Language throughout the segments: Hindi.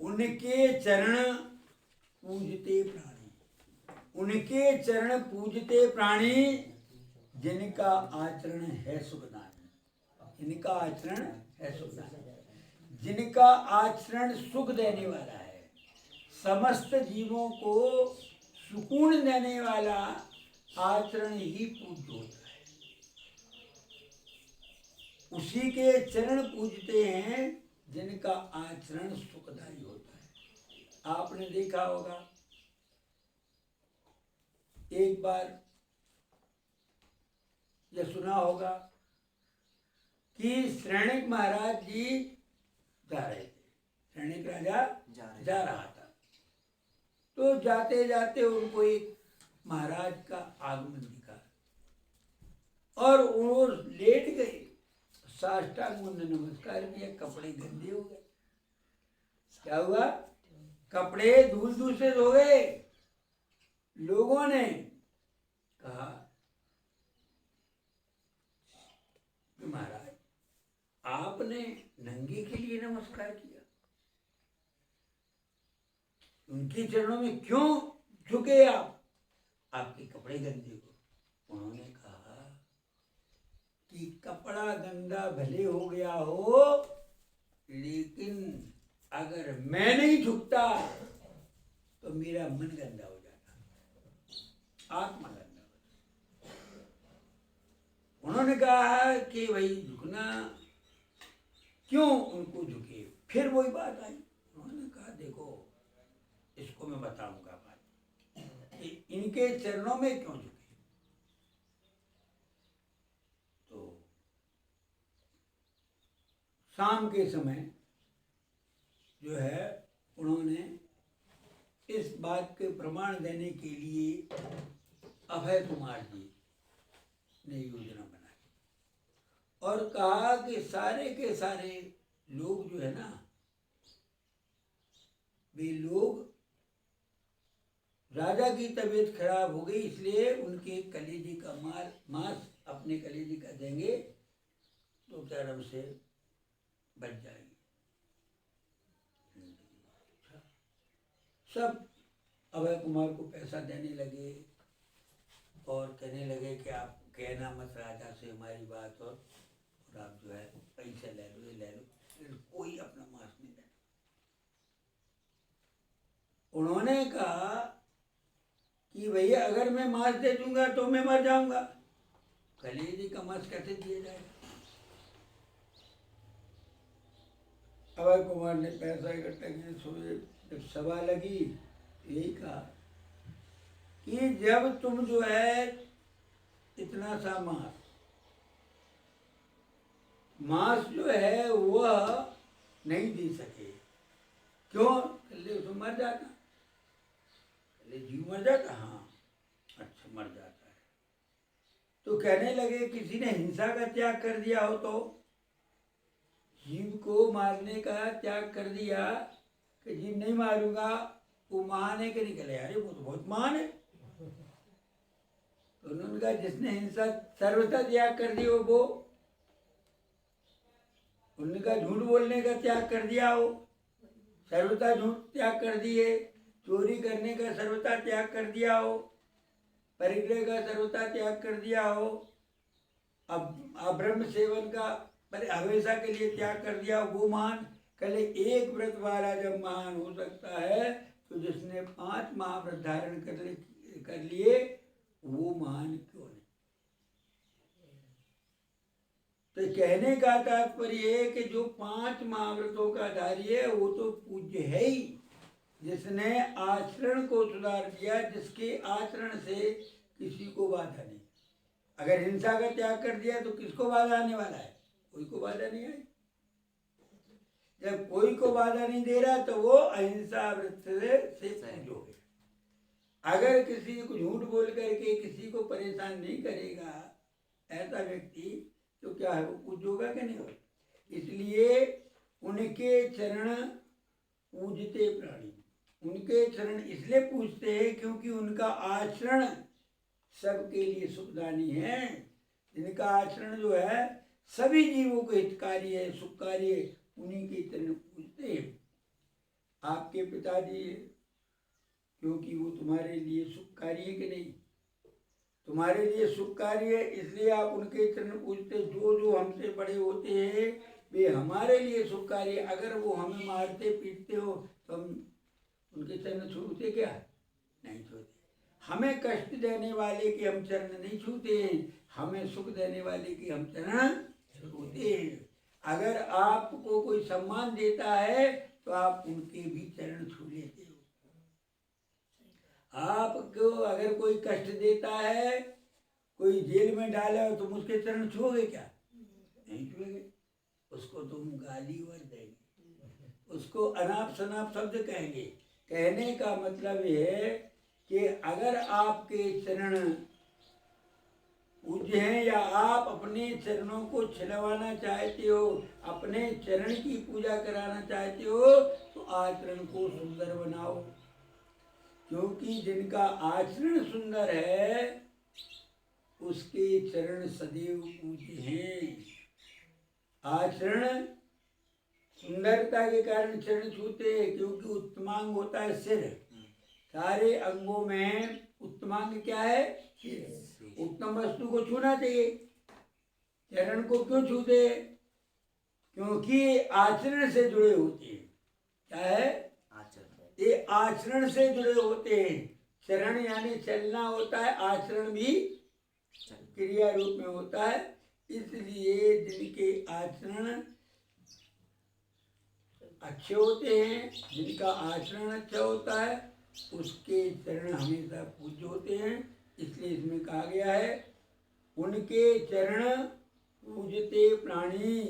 उनके चरण पूजते प्राणी, उनके चरण पूजते प्राणी, जिनका आचरण है सुखदायी, इनका आचरण है सुखदायी, जिनका आचरण सुख देने वाला है, समस्त जीवों को सुकून देने वाला आचरण ही पूज्य होता है। उसी के चरण पूजते हैं जिनका आचरण सुखदायी होता है। आपने देखा होगा, एक बार यह सुना होगा कि श्रेणिक महाराज जी जा रहे थे, श्रेणिक राजा जा रहा था, तो जाते जाते उनको एक महाराज का आगमन दिखा और वो लेट गए, साष्टांग मुंड नमस्कार किया, कपड़े गंदे हो गए। क्या हुआ? कपड़े धूल दूषित हो गए। लोगों ने कहा, महाराज आपने नंगे के लिए नमस्कार किया, उनके चरणों में क्यों झुके आप? आपके कपड़े गंदे हो। उन्होंने कहा कि कपड़ा गंदा भले हो गया हो, लेकिन अगर मैं नहीं झुकता तो मेरा मन गंदा हो जाता, आत्मा गंदा हो जाता। उन्होंने कहा कि भाई झुकना क्यों उनको झुके? फिर वही बात आई। उन्होंने कहा देखो, इसको मैं बताऊंगा बात कि इनके चरणों में क्यों झुके। तो शाम के समय जो है, उन्होंने इस बात के प्रमाण देने के लिए अभय कुमार जी ने योजना बनाई और कहा कि सारे के सारे लोग जो है ना, वे लोग, राजा की तबीयत खराब हो गई, इसलिए उनके कलेजे का मांस अपने कलेजे का देंगे तो चरम से बच जाएगी। सब अभय कुमार को पैसा देने लगे और कहने लगे कि आप कहना मत राजा से हमारी बात, और आप जो है पैसे ले लो, ये ले लो, कोई अपना मांस नहीं देना। उन्होंने कहा कि भैया अगर मैं मांस दे दूंगा तो मैं मर जाऊंगा, कलेजे का मांस कैसे दिया जाएगा? अभय कुमार ने पैसा इकट्ठा किया, सोए, जब सभा लगी यही कहा कि जब तुम जो है इतना सा मांस जो है वह नहीं दे सके, क्यों? कल तो मर जाता, कल जीव मर जाता। हाँ, अच्छा मर जाता है। तो कहने लगे किसी ने हिंसा का त्याग कर दिया हो, तो जीव को मारने का त्याग कर दिया कि जीव नहीं मारूंगा, वो महान है कि निकले? अरे वो तो बहुत महान है। तो उन्होंने कहा जिसने हिंसा सर्वथा त्याग कर दी वो उन्होंने कहा झूठ बोलने का त्याग कर दिया हो, सर्वथा झूठ त्याग कर दिए, चोरी करने का सर्वथा त्याग कर दिया हो, परिग्रह का सर्वथा त्याग कर दिया हो, अब अब्रह्म सेवन का हमेशा के लिए त्याग कर दिया हो, वो महान? कल एक व्रत वाला जब महान हो सकता है तो जिसने 5 महाव्रत धारण कर लिए वो महान क्यों नहीं? तो कहने का तात्पर्य है कि जो 5 महाव्रतों का धारी है वो तो पूज्य है ही, जिसने आचरण को सुधार दिया, जिसके आचरण से किसी को बाधा नहीं। अगर हिंसा का त्याग कर दिया तो किसको बाधा आने वाला है? कोई को बाधा नहीं आई। जब कोई को बाधा नहीं दे रहा तो वो अहिंसा व्रत से पूज्य हो गया। अगर किसी को झूठ बोल करके किसी को परेशान नहीं करेगा ऐसा व्यक्ति, तो क्या है, वो पूज्य होगा कि नहीं होगा? इसलिए उनके चरण पूजते प्राणी, उनके चरण इसलिए पूजते हैं क्योंकि उनका आचरण सबके लिए सुखदानी है। जिनका आचरण जो है सभी जीवों को हितकारी है, सुखकारी है, उन्हीं के चरण पूजते हैं। आपके पिताजी है, क्योंकि वो तुम्हारे लिए सुखकारी है कि नहीं? तुम्हारे लिए सुखकारी है, इसलिए आप उनके चरण पूजते। जो जो हमसे बड़े होते हैं वे हमारे लिए सुखकारी है। अगर वो हमें मारते पीटते हो तो हम उनके चरण छूते क्या? नहीं छूते। हमें कष्ट देने वाले के हम चरण नहीं छूते, हमें सुख देने वाले के हम चरण छूते हैं। अगर आपको कोई सम्मान देता है तो आप उनके भी चरण छू लेते हो। आपको अगर कोई कष्ट देता है, कोई जेल में डाला हो, तुम उसके चरण छुओगे क्या? नहीं छुएगे। उसको तुम गाली वर देंगे, उसको अनाप शनाप शब्द कहेंगे। कहने का मतलब ये है कि अगर आपके चरण पूज्य हैं या आप अपने चरणों को छिलवाना चाहते हो, अपने चरण की पूजा कराना चाहते हो, तो आचरण को सुंदर बनाओ। क्योंकि जिनका आचरण सुंदर है उसके चरण सदैव पूज्य हैं। आचरण सुंदरता के कारण चरण छूते हैं, क्योंकि उत्तमांग होता है सिर। सारे अंगों में उत्तमांग क्या है? उत्तम वस्तु को छूना चाहिए। चरण को क्यों छूते? क्योंकि आचरण से जुड़े होते हैं। क्या है? आचरण। ये आचरण से जुड़े होते हैं। चरण यानी चलना होता है, आचरण भी क्रिया रूप में होता है। इसलिए जिनके आचरण अच्छे होते हैं, जिनका आचरण अच्छा होता है, उसके चरण हमेशा पूज्य होते हैं। इसलिए इसमें कहा गया है, उनके चरण पूजते प्राणी,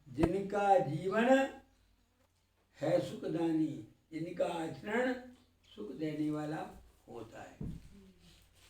जिनका जीवन है सुखदानी, जिनका आचरण सुख देने वाला होता है।